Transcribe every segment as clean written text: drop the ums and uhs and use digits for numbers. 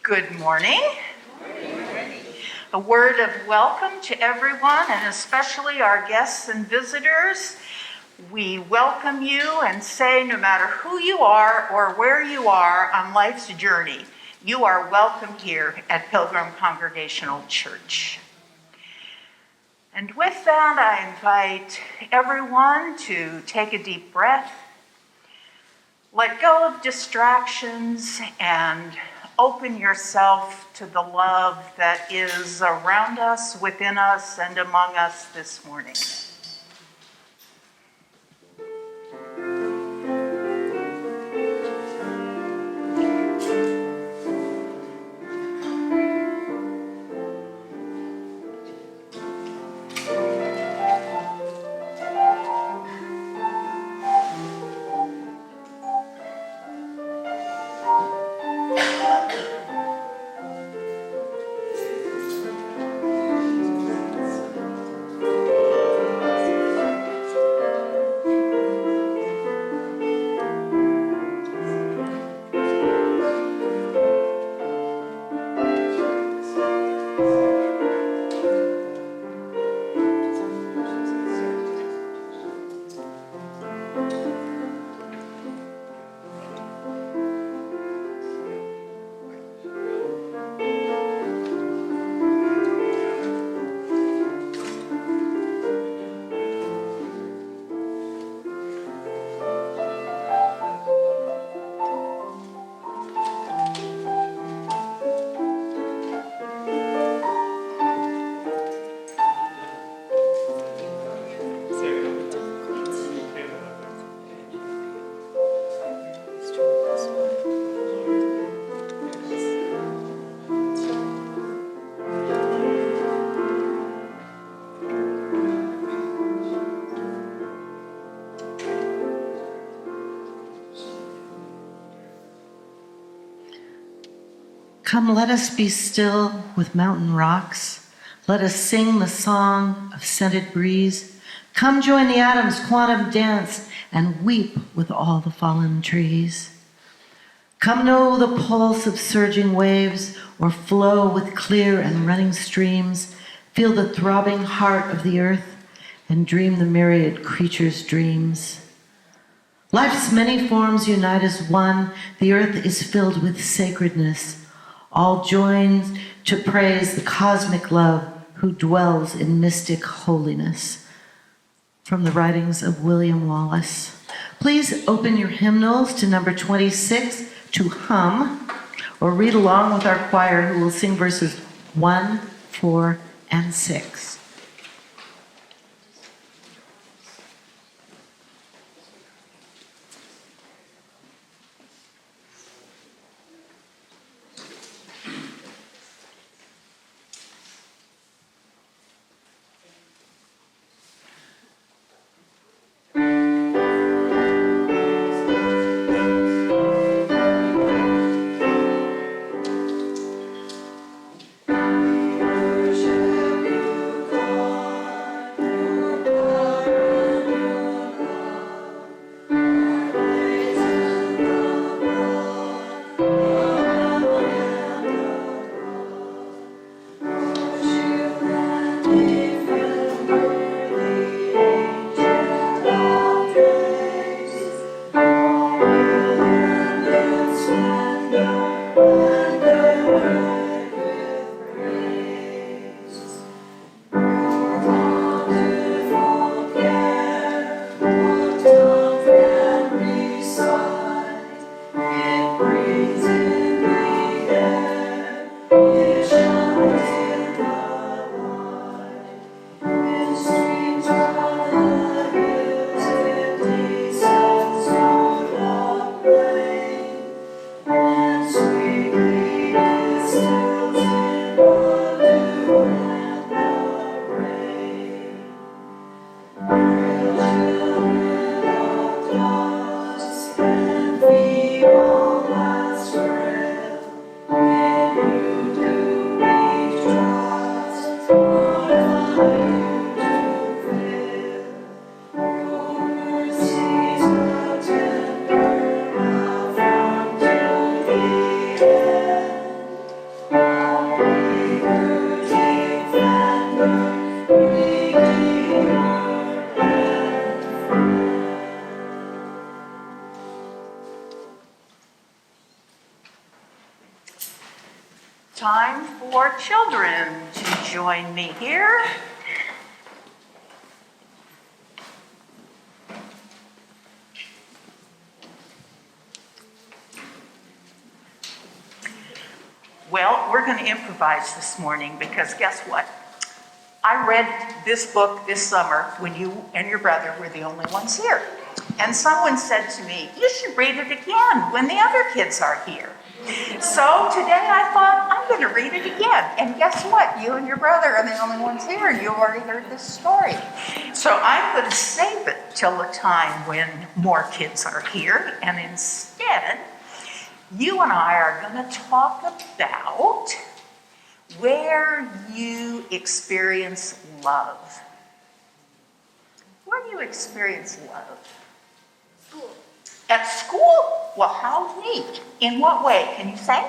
Good morning. A word of welcome to everyone, and especially our guests and visitors. We welcome you and say no matter who you are or where you are on life's journey, you are welcome here at Pilgrim Congregational Church. And with that, I invite everyone to take a deep breath, let go of distractions, and open yourself to the love that is around us, within us, and among us this morning. Come, let us be still with mountain rocks. Let us sing the song of scented breeze. Come join the atoms' quantum dance and weep with all the fallen trees. Come know the pulse of surging waves or flow with clear and running streams. Feel the throbbing heart of the earth and dream the myriad creatures' dreams. Life's many forms unite as one. The earth is filled with sacredness. All joined to praise the cosmic love who dwells in mystic holiness. From the writings of William Wallace. Please open your hymnals to number 26 to hum or read along with our choir who will sing verses 1, 4, and 6. Worship you. Time for children to join me here. Well, we're going to improvise this morning because guess what? I read this book this summer when you and your brother were the only ones here. And someone said to me, you should read it again when the other kids are here. So today I thought, I'm going to read it again. And guess what? You and your brother are the only ones here. You already heard this story. So I'm going to save it till the time when more kids are here. And instead, you and I are going to talk about where you experience love. Where do you experience love? School. At school? Well, how neat. In what way? Can you say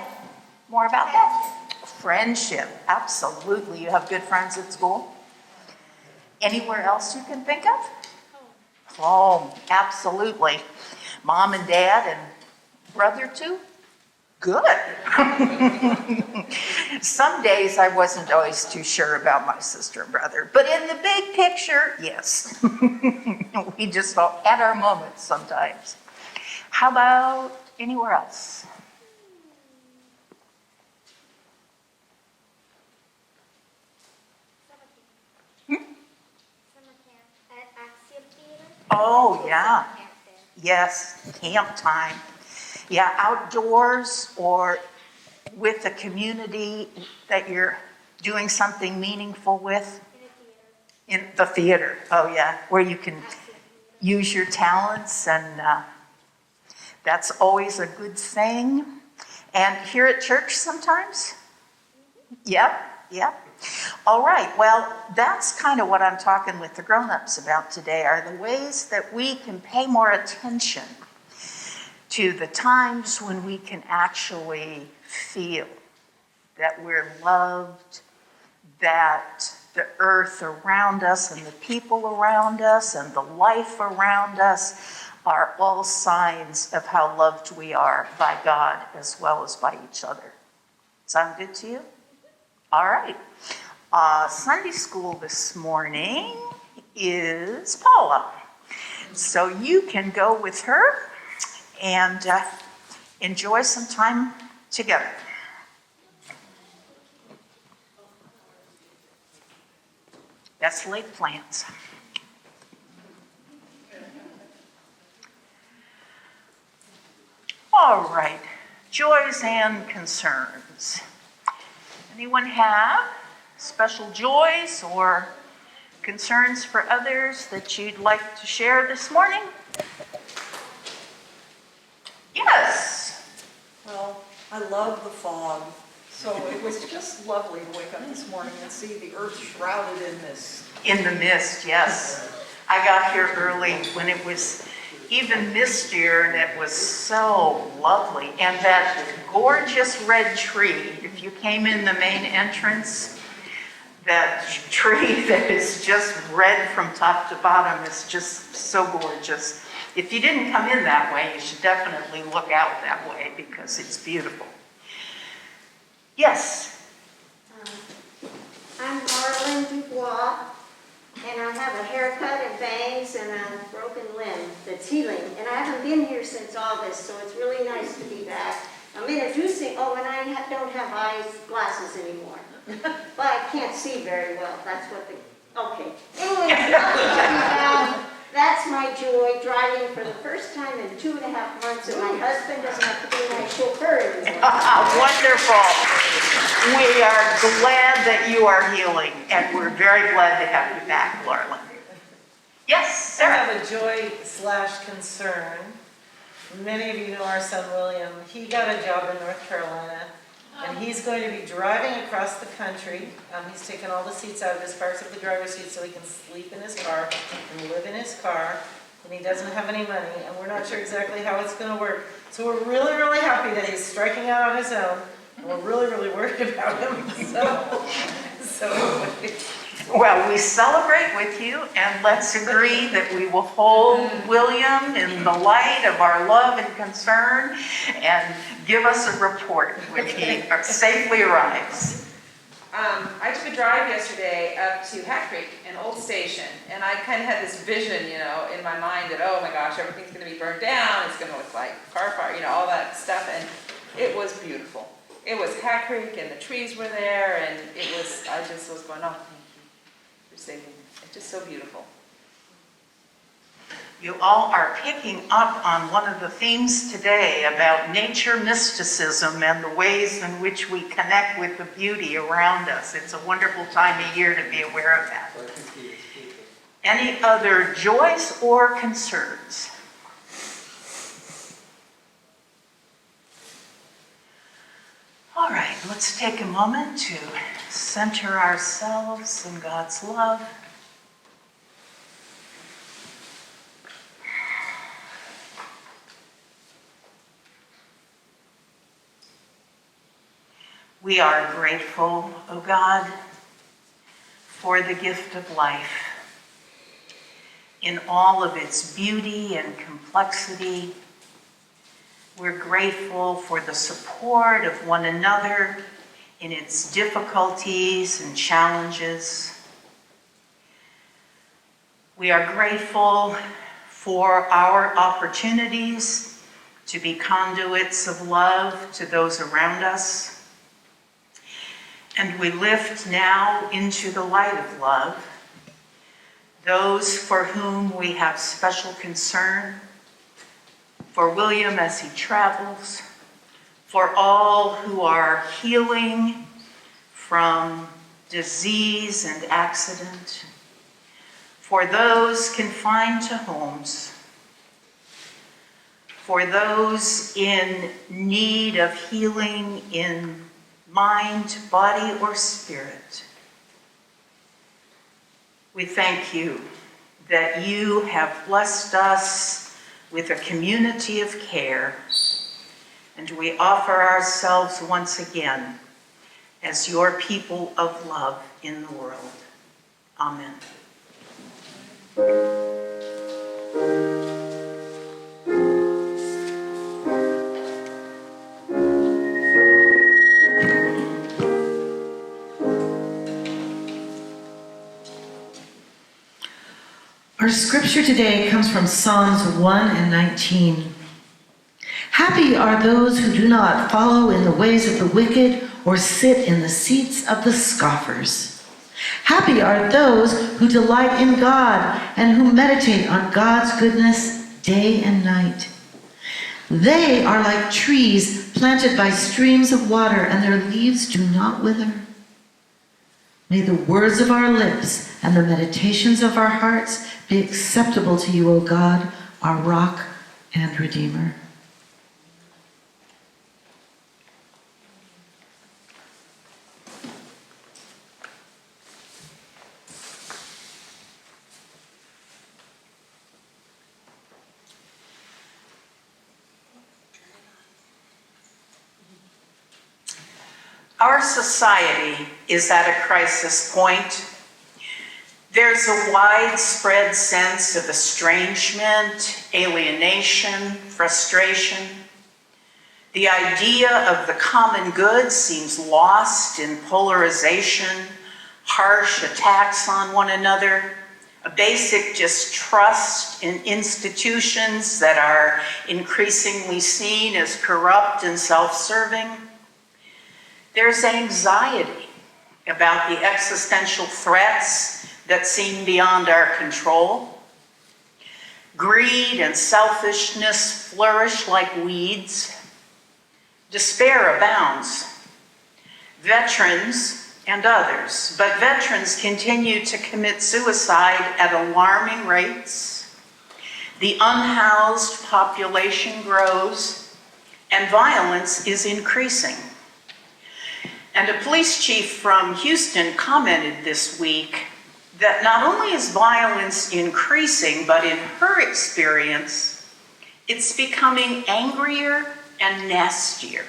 more about that? Friendship. Absolutely. You have good friends at school? Anywhere else you can think of? Home. Absolutely. Mom and dad and brother too? Good. Some days I wasn't always too sure about my sister and brother, but in the big picture, yes. We just all had our moments sometimes. How about anywhere else? Summer camp at Axiom Theater. Oh, yeah. Summer camp there. Yes, camp time. Yeah, outdoors or with a community that you're doing something meaningful with. In a theater. In the theater, oh yeah, where you can Axiom Theater. use your talents, and that's always a good thing. And here at church sometimes? Yep, yep. All right, well, that's kind of what I'm talking with the grown-ups about today, are the ways that we can pay more attention to the times when we can actually feel that we're loved, that the earth around us and the people around us and the life around us are all signs of how loved we are by God as well as by each other. Sound good to you? All right. Sunday school this morning is Paula. So you can go with her and enjoy some time together. That's late plans. All right, joys and concerns. Anyone have special joys or concerns for others that you'd like to share this morning? Yes. Well, I love the fog, so it was just lovely to wake up this morning and see the earth shrouded in mist. In the mist, yes. I got here early when it was even mistier, and it was so lovely. And that gorgeous red tree, if you came in the main entrance, that tree that is just red from top to bottom is just so gorgeous. If you didn't come in that way, you should definitely look out that way because it's beautiful. Yes? I'm Marlene Dubois, and I have a haircut and bangs and a broken limb that's healing. And I haven't been here since August, so it's really nice to be back. I'm introducing, and I don't have glasses anymore. But I can't see very well, that's what okay. Anyway, that's my joy, driving for the first time in 2.5 months, and my husband doesn't have to be my chauffeur anymore. Wonderful. We are glad that you are healing, and we're very glad to have you back, Laura. Yes, I Sarah. have a joy/concern. Many of you know our son William. He got a job in North Carolina, and he's going to be driving across the country. He's taken all the seats out of his car except the driver's seat so he can sleep in his car and live in his car. And he doesn't have any money, and we're not sure exactly how it's going to work. So we're really, really happy that he's striking out on his own, and we're really, really worried about him. So anyway. Well, we celebrate with you, and let's agree that we will hold William in the light of our love and concern and give us a report when he safely arrives. I took a drive yesterday up to Hat Creek, an old station, and I kind of had this vision, you know, in my mind that, oh my gosh, everything's going to be burned down, it's going to look like car fire, you know, all that stuff, and it was beautiful. It was Hat Creek, and the trees were there, and it was, I just was going, oh, thank you for saving me. It's just so beautiful. You all are picking up on one of the themes today about nature mysticism and the ways in which we connect with the beauty around us. It's a wonderful time of year to be aware of that. Any other joys or concerns? All right, let's take a moment to center ourselves in God's love. We are grateful, O God, for the gift of life in all of its beauty and complexity. We're grateful for the support of one another in its difficulties and challenges. We are grateful for our opportunities to be conduits of love to those around us. And we lift now into the light of love those for whom we have special concern, for William as he travels, for all who are healing from disease and accident, for those confined to homes, for those in need of healing in mind, body, or spirit. We thank you that you have blessed us with a community of care, and we offer ourselves once again as your people of love in the world. Amen. Our scripture today comes from Psalms 1 and 19. Happy are those who do not follow in the ways of the wicked or sit in the seats of the scoffers. Happy are those who delight in God and who meditate on God's goodness day and night. They are like trees planted by streams of water, and their leaves do not wither. May the words of our lips and the meditations of our hearts be acceptable to you, O God, our rock and redeemer. Our society is at a crisis point. There's a widespread sense of estrangement, alienation, frustration. The idea of the common good seems lost in polarization, harsh attacks on one another, a basic distrust in institutions that are increasingly seen as corrupt and self-serving. There's anxiety about the existential threats that seem beyond our control. Greed and selfishness flourish like weeds. Despair abounds. Veterans and others, but veterans continue to commit suicide at alarming rates. The unhoused population grows, and violence is increasing. And a police chief from Houston commented this week that not only is violence increasing, but in her experience, it's becoming angrier and nastier.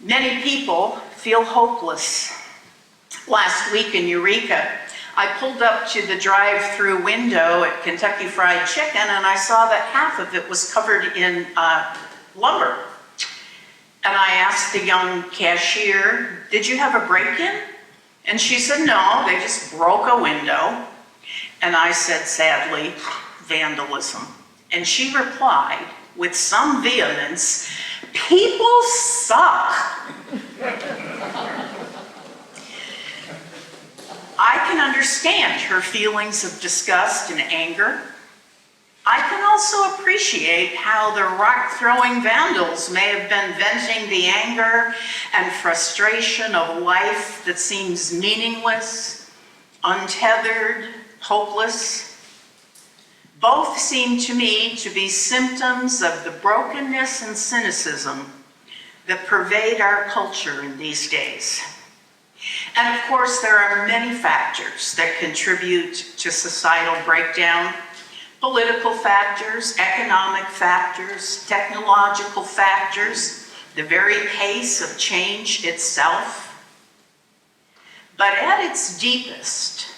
Many people feel hopeless. Last week in Eureka, I pulled up to the drive-through window at Kentucky Fried Chicken, and I saw that half of it was covered in lumber. And I asked the young cashier, "Did you have a break-in?" And she said, "No, they just broke a window." And I said, sadly, "Vandalism." And she replied with some vehemence, "People suck." I can understand her feelings of disgust and anger. I can also appreciate how the rock-throwing vandals may have been venting the anger and frustration of life that seems meaningless, untethered, hopeless. Both seem to me to be symptoms of the brokenness and cynicism that pervade our culture in these days. And of course, there are many factors that contribute to societal breakdown: political factors, economic factors, technological factors, the very pace of change itself. But at its deepest,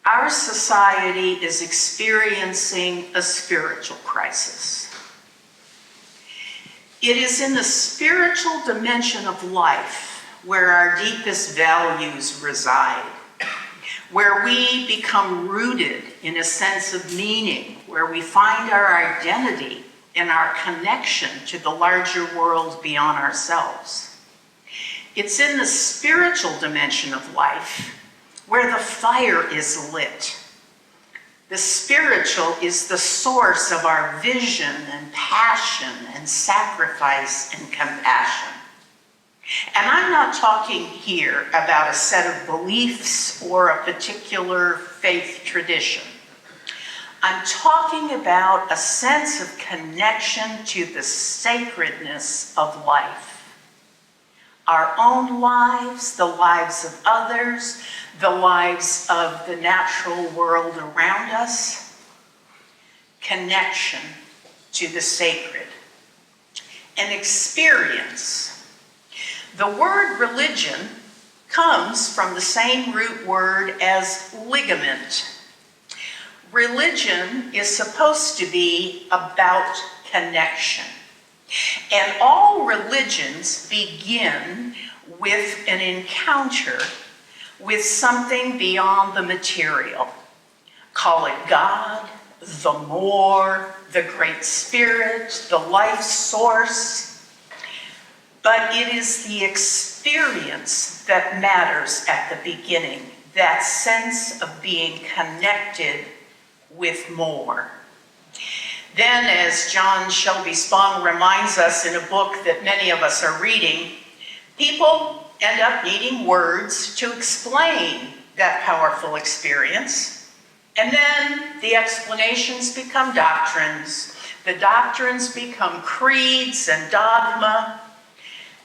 our society is experiencing a spiritual crisis. It is in the spiritual dimension of life where our deepest values reside, where we become rooted in a sense of meaning, where we find our identity and our connection to the larger world beyond ourselves. It's in the spiritual dimension of life where the fire is lit. The spiritual is the source of our vision and passion and sacrifice and compassion. And I'm not talking here about a set of beliefs or a particular faith tradition. I'm talking about a sense of connection to the sacredness of life. Our own lives, the lives of others, the lives of the natural world around us. Connection to the sacred. An experience. The word religion comes from the same root word as ligament. Religion is supposed to be about connection. And all religions begin with an encounter with something beyond the material. Call it God, the more, the Great Spirit, the life source. But it is the experience that matters at the beginning, that sense of being connected with more. Then, as John Shelby Spong reminds us in a book that many of us are reading, people end up needing words to explain that powerful experience. And then the explanations become doctrines. The doctrines become creeds and dogma.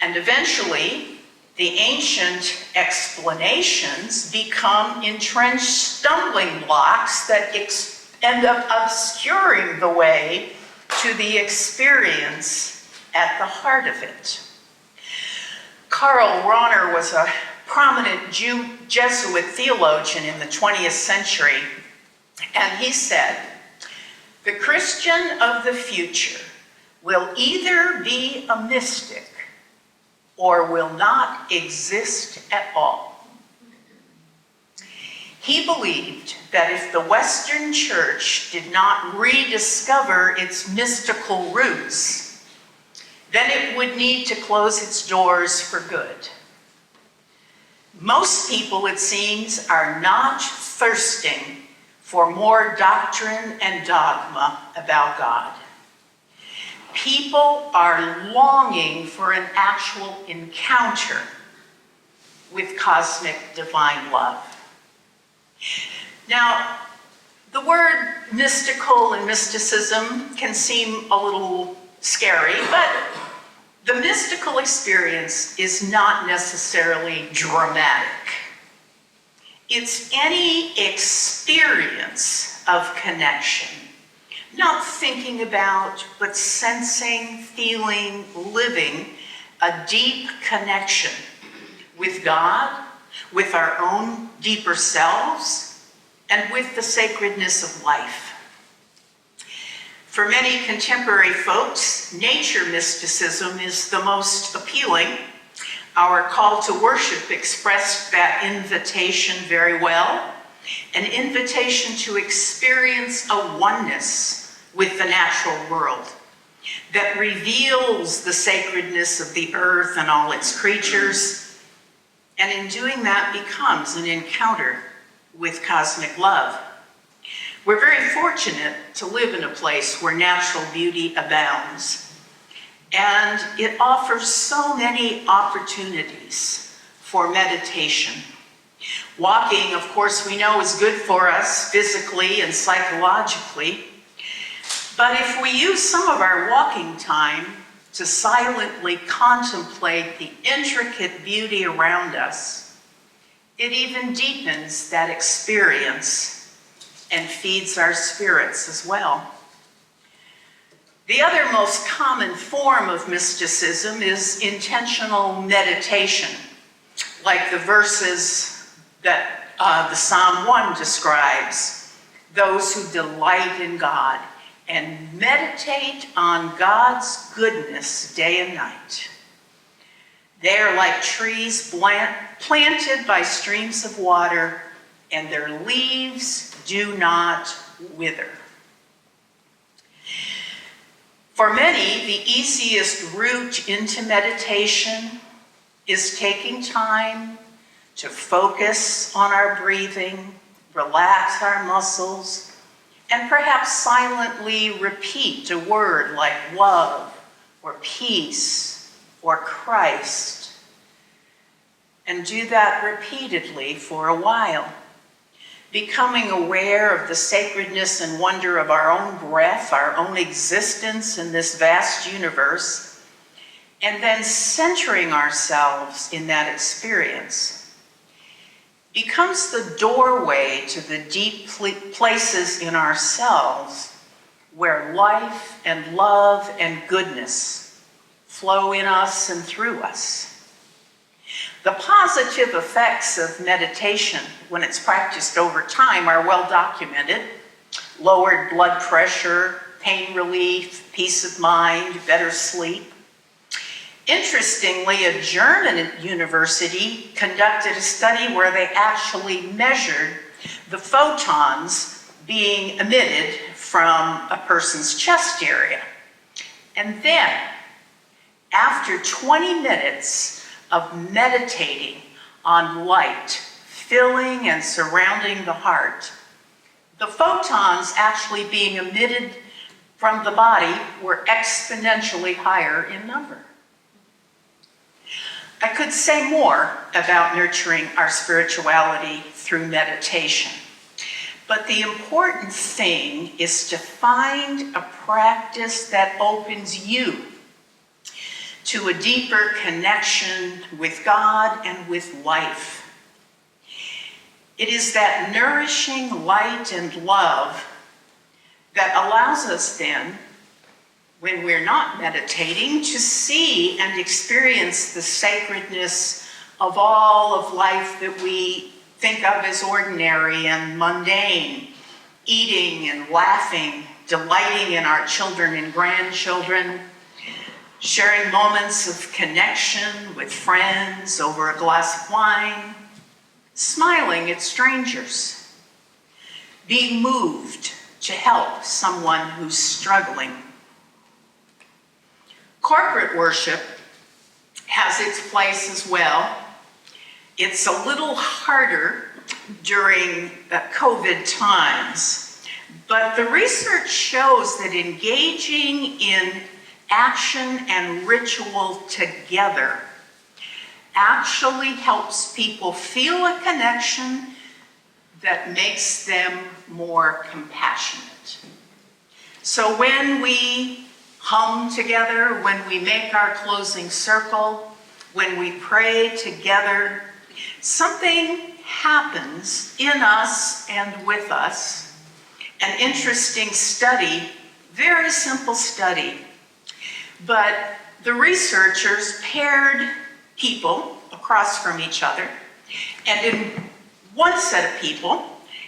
And eventually, the ancient explanations become entrenched stumbling blocks that end up obscuring the way to the experience at the heart of it. Karl Rahner was a prominent Jesuit theologian in the 20th century, and he said, "The Christian of the future will either be a mystic or will not exist at all." He believed that if the Western Church did not rediscover its mystical roots, then it would need to close its doors for good. Most people, it seems, are not thirsting for more doctrine and dogma about God. People are longing for an actual encounter with cosmic divine love. Now, the word mystical and mysticism can seem a little scary, but the mystical experience is not necessarily dramatic. It's any experience of connection. Not thinking about, but sensing, feeling, living a deep connection with God with our own deeper selves, and with the sacredness of life. For many contemporary folks, nature mysticism is the most appealing. Our call to worship expressed that invitation very well, an invitation to experience a oneness with the natural world that reveals the sacredness of the earth and all its creatures, and in doing that becomes an encounter with cosmic love. We're very fortunate to live in a place where natural beauty abounds, and it offers so many opportunities for meditation. Walking, of course, we know is good for us physically and psychologically, but if we use some of our walking time to silently contemplate the intricate beauty around us, it even deepens that experience and feeds our spirits as well. The other most common form of mysticism is intentional meditation, like the verses that the Psalm 1 describes, those who delight in God and meditate on God's goodness day and night. They are like trees planted by streams of water, and their leaves do not wither. For many, the easiest route into meditation is taking time to focus on our breathing, relax our muscles, and perhaps silently repeat a word like love or peace or Christ, and do that repeatedly for a while, becoming aware of the sacredness and wonder of our own breath, our own existence in this vast universe, and then centering ourselves in that experience becomes the doorway to the deep places in ourselves where life and love and goodness flow in us and through us. The positive effects of meditation, when it's practiced over time, are well documented. Lowered blood pressure, pain relief, peace of mind, better sleep. Interestingly, a German university conducted a study where they actually measured the photons being emitted from a person's chest area. And then, after 20 minutes of meditating on light filling and surrounding the heart, the photons actually being emitted from the body were exponentially higher in number. I could say more about nurturing our spirituality through meditation, but the important thing is to find a practice that opens you to a deeper connection with God and with life. It is that nourishing light and love that allows us then, when we're not meditating, to see and experience the sacredness of all of life that we think of as ordinary and mundane, eating and laughing, delighting in our children and grandchildren, sharing moments of connection with friends over a glass of wine, smiling at strangers, being moved to help someone who's struggling. Corporate worship has its place as well. It's a little harder during COVID times, but the research shows that engaging in action and ritual together actually helps people feel a connection that makes them more compassionate. So when we hum together, when we make our closing circle, when we pray together, something happens in us and with us. An interesting study, very simple study, but the researchers paired people across from each other And in one set of people,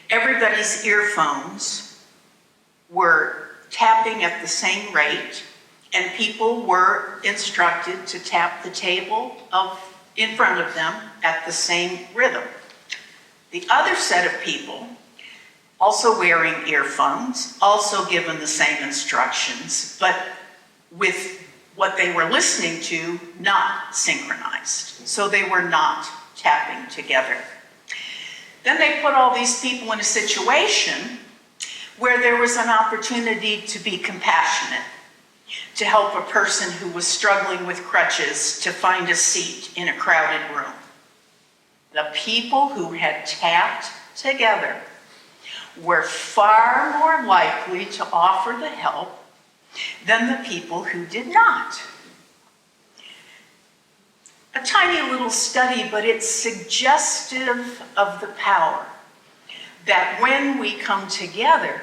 everybody's earphones were tapping at the same rate, and people were instructed to tap the table in front of them at the same rhythm. The other set of people, also wearing earphones, also given the same instructions, but with what they were listening to not synchronized. So they were not tapping together. Then they put all these people in a situation where there was an opportunity to be compassionate, to help a person who was struggling with crutches to find a seat in a crowded room. The people who had tapped together were far more likely to offer the help than the people who did not. A tiny little study, but it's suggestive of the power that when we come together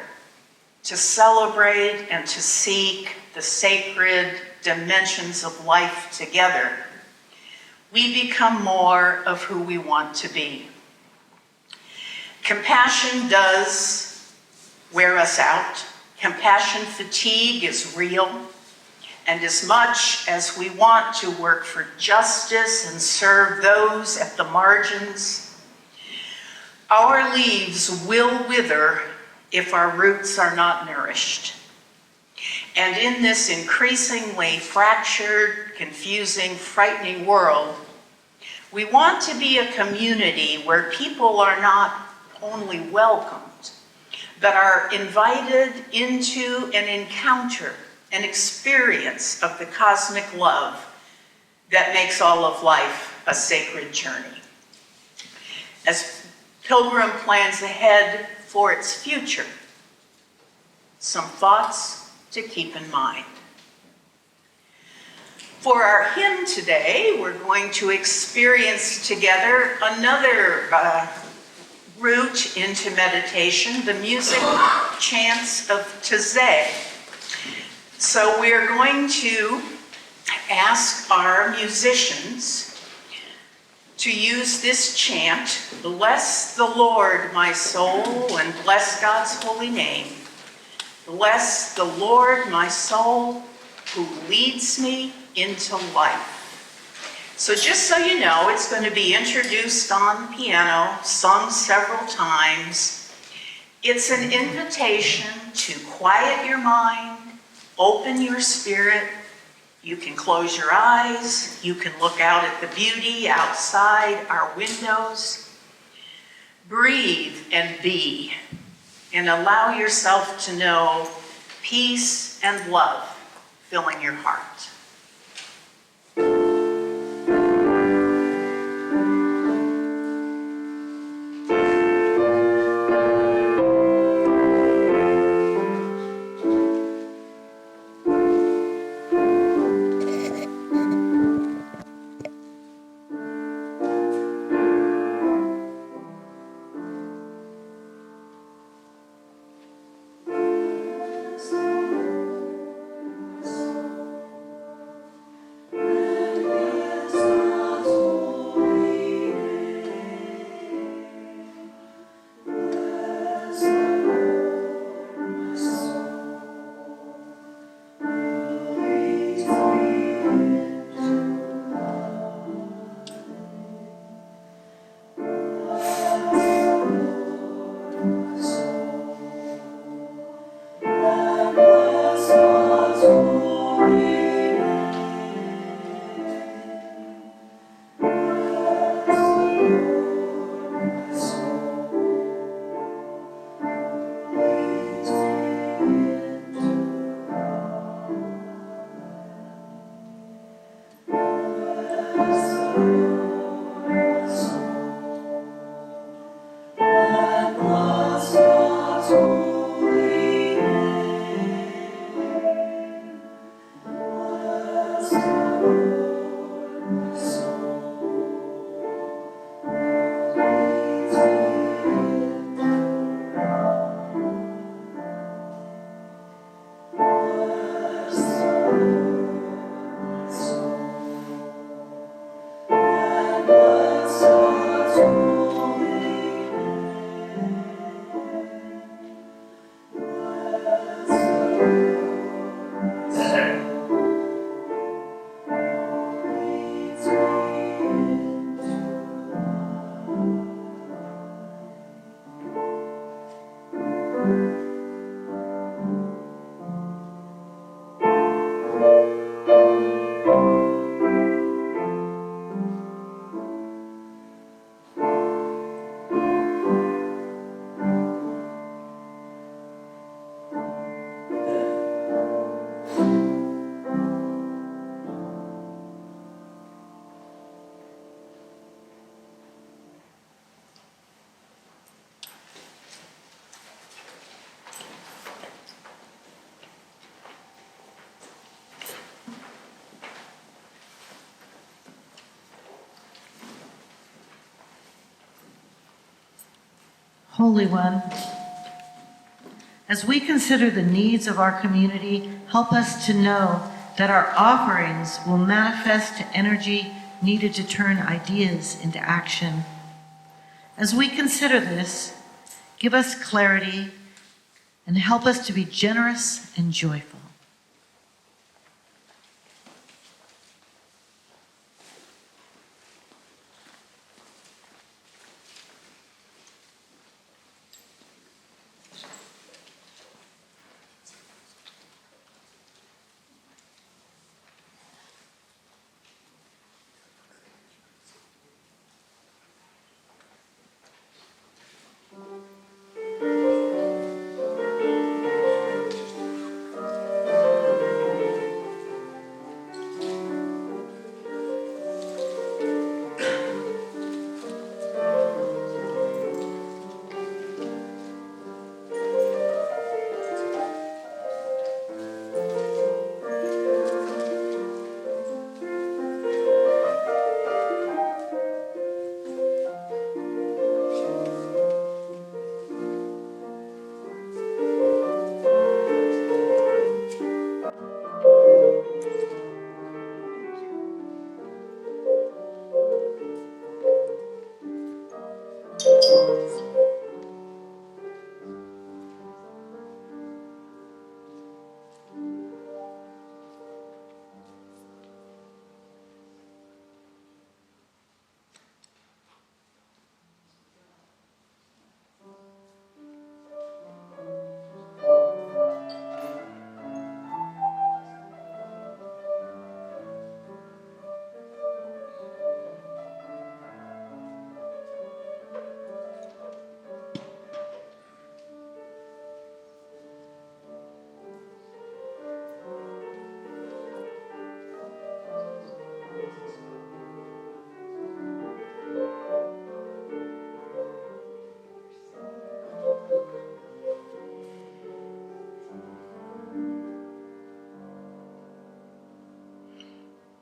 to celebrate and to seek the sacred dimensions of life together, we become more of who we want to be. Compassion does wear us out. Compassion fatigue is real. And as much as we want to work for justice and serve those at the margins, our leaves will wither if our roots are not nourished. And in this increasingly fractured, confusing, frightening world, we want to be a community where people are not only welcomed, but are invited into an encounter, an experience of the cosmic love that makes all of life a sacred journey. As Pilgrim plans ahead for its future, some thoughts to keep in mind. For our hymn today, we're going to experience together another route into meditation, the music chants of Taizé. So we're going to ask our musicians to use this chant, bless the Lord, my soul, and bless God's holy name. Bless the Lord, my soul, who leads me into life. So just so you know, it's going to be introduced on piano, sung several times. It's an invitation to quiet your mind, open your spirit. You can close your eyes. You can look out at the beauty outside our windows. Breathe and be, and allow yourself to know peace and love filling your heart. Holy One, as we consider the needs of our community, help us to know that our offerings will manifest to energy needed to turn ideas into action. As we consider this, give us clarity and help us to be generous and joyful.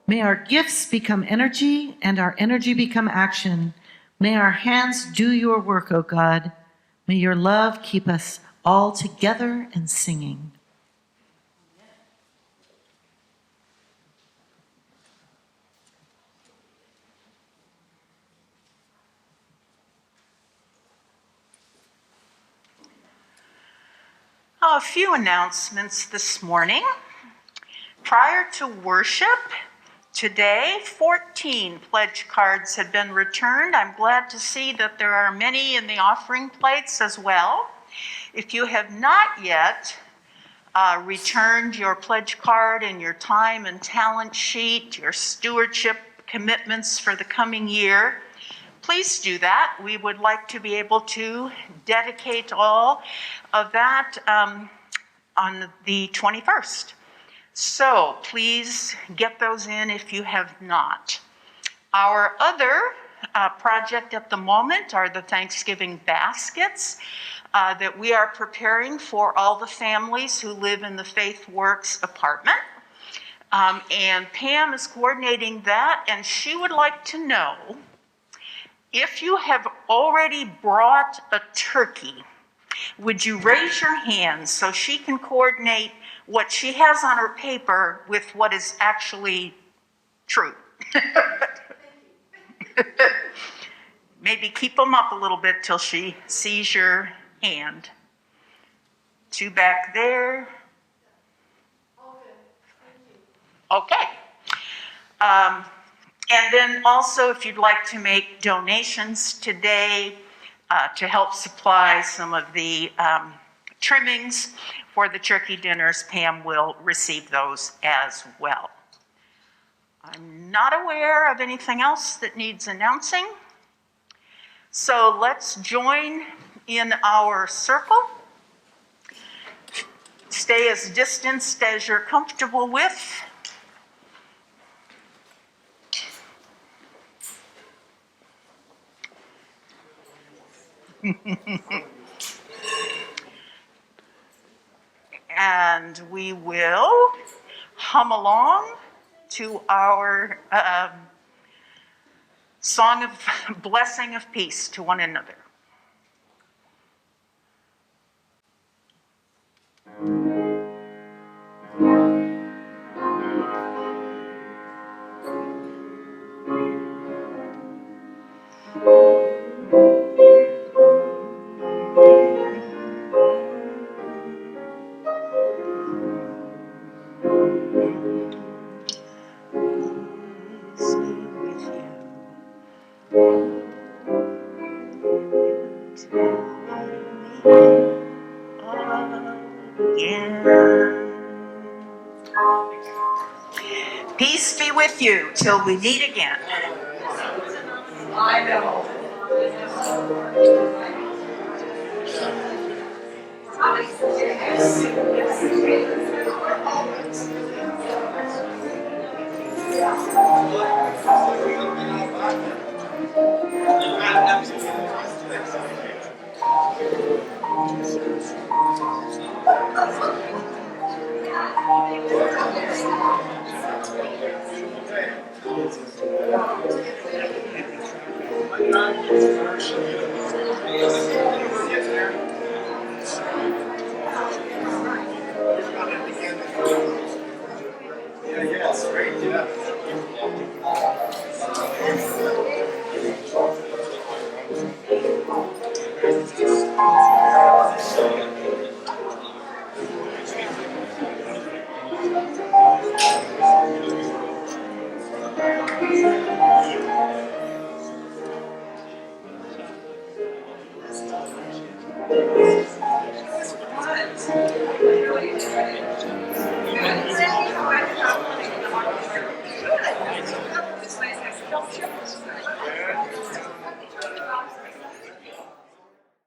May our gifts become energy and our energy become action. May our hands do your work, O God. May your love keep us all together and singing. A few announcements this morning. Prior to worship, today, 14 pledge cards have been returned. I'm glad to see that there are many in the offering plates as well. If you have not yet returned your pledge card and your time and talent sheet, your stewardship commitments for the coming year, please do that. We would like to be able to dedicate all of that on the 21st. So please get those in if you have not. Our other project at the moment are the Thanksgiving baskets that we are preparing for all the families who live in the Faith Works apartment. And Pam is coordinating that, and she would like to know if you have already brought a turkey. Would you raise your hand so she can coordinate what she has on her paper with what is actually true? Maybe keep them up a little bit till she sees your hand. 2 back there. Okay. And then also, if you'd like to make donations today to help supply some of the trimmings for the turkey dinners, Pam will receive those as well. I'm not aware of anything else that needs announcing. So let's join in our circle. Stay as distanced as you're comfortable with. And we will hum along to our song of blessing of peace to one another. with you till we meet again. I know. Good.